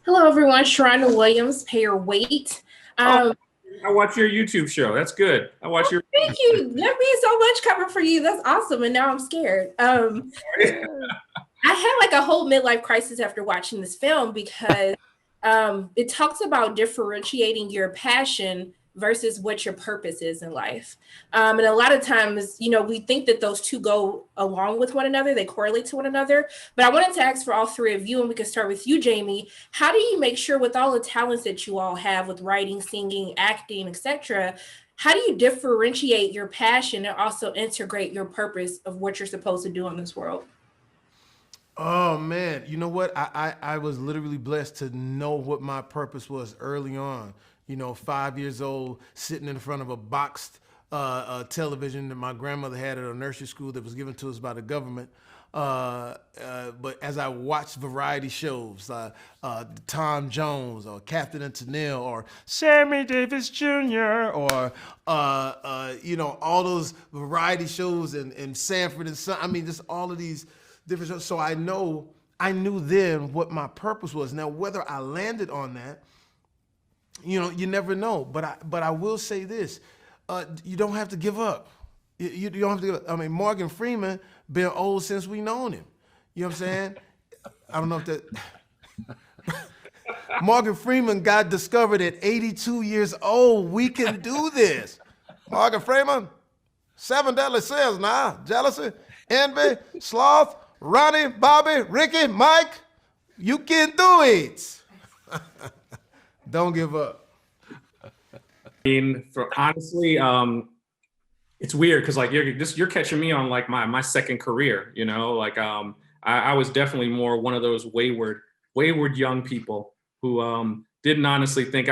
Hello, everyone. Sharonda Williams, pay your weight. Oh, Um, I watch your YouTube show. That's good. I watch your Thank you. That means so much coming for you. That's awesome. And now I'm scared. I had like a whole midlife crisis after watching this film because it talks about differentiating your passion versus what your purpose is in life. And a lot of times, we think that those two go along with one another, they correlate to one another. But I wanted to ask for all three of you, and we can start with you, Jamie. How do you make sure, with all the talents that you all have with writing, singing, acting, etc., how do you differentiate your passion and also integrate your purpose of what you're supposed to do in this world? Oh man, you know what? I was literally blessed to know what my purpose was early on. 5 years old, sitting in front of a boxed television that my grandmother had at a nursery school that was given to us by the government. But as I watched variety shows, Tom Jones or Captain and Tennille or Sammy Davis Jr. or all those variety shows in Sanford and Son. I mean, just all of these different shows. So I knew then what my purpose was. Now, whether I landed on that, you never know. But I will say this: you don't have to give up. You don't have to give up. I mean, Morgan Freeman been old since we known him. You know what I'm saying? I don't know if that. Morgan Freeman got discovered at 82 years old. We can do this. Morgan Freeman, seven deadly sins now: jealousy, envy, sloth, Ronnie, Bobby, Ricky, Mike. You can do it. Don't give up. honestly, it's weird because like you're catching me on like my second career. I was definitely more one of those wayward young people who didn't honestly think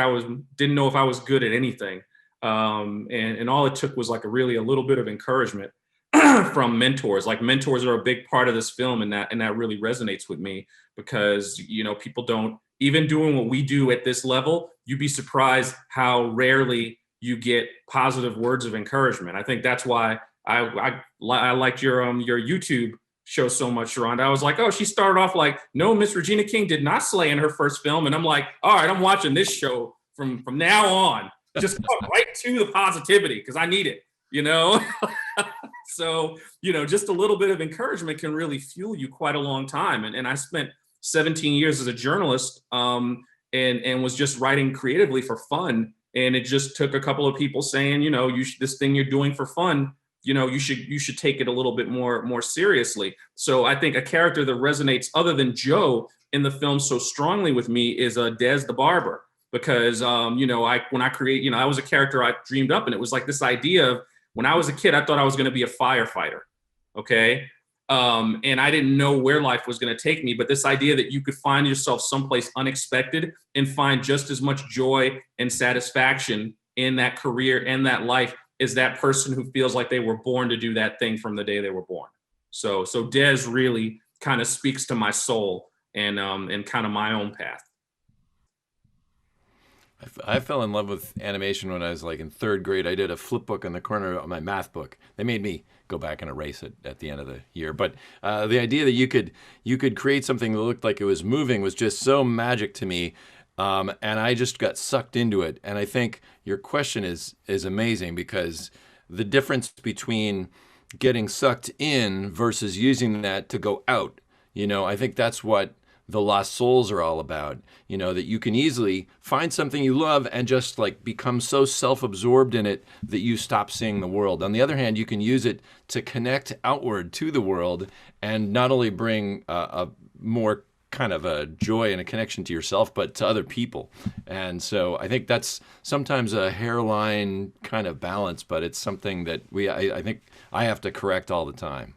didn't know if I was good at anything. And all it took was like a little bit of encouragement from mentors. Like mentors are a big part of this film, and that really resonates with me because people don't, even doing what we do at this level, you'd be surprised how rarely you get positive words of encouragement. I think that's why I liked your YouTube show so much, Sharonda. I was like, oh, she started off like, no, Miss Regina King did not slay in her first film, and I'm like, all right, I'm watching this show from now on. Just come right to the positivity because I need it. So, just a little bit of encouragement can really fuel you quite a long time. And I spent 17 years as a journalist, and was just writing creatively for fun. And it just took a couple of people saying, this thing you're doing for fun, you should take it a little bit more seriously. So I think a character that resonates other than Joe in the film so strongly with me is Dez the barber, because when I create, I was a character I dreamed up, and it was like this idea of, when I was a kid, I thought I was going to be a firefighter. Okay. And I didn't know where life was going to take me, but this idea that you could find yourself someplace unexpected and find just as much joy and satisfaction in that career and that life as that person who feels like they were born to do that thing from the day they were born. So Des really kind of speaks to my soul and kind of my own path. I fell in love with animation when I was like in third grade. I did a flip book on the corner of my math book. They made me go back and erase it at the end of the year. But the idea that you could create something that looked like it was moving was just so magic to me, and I just got sucked into it. And I think your question is amazing, because the difference between getting sucked in versus using that to go out, I think that's what the Lost Souls are all about. That you can easily find something you love and just like become so self-absorbed in it that you stop seeing the world. On the other hand, you can use it to connect outward to the world and not only bring a more kind of a joy and a connection to yourself, but to other people. And so I think that's sometimes a hairline kind of balance, but it's something that I think I have to correct all the time.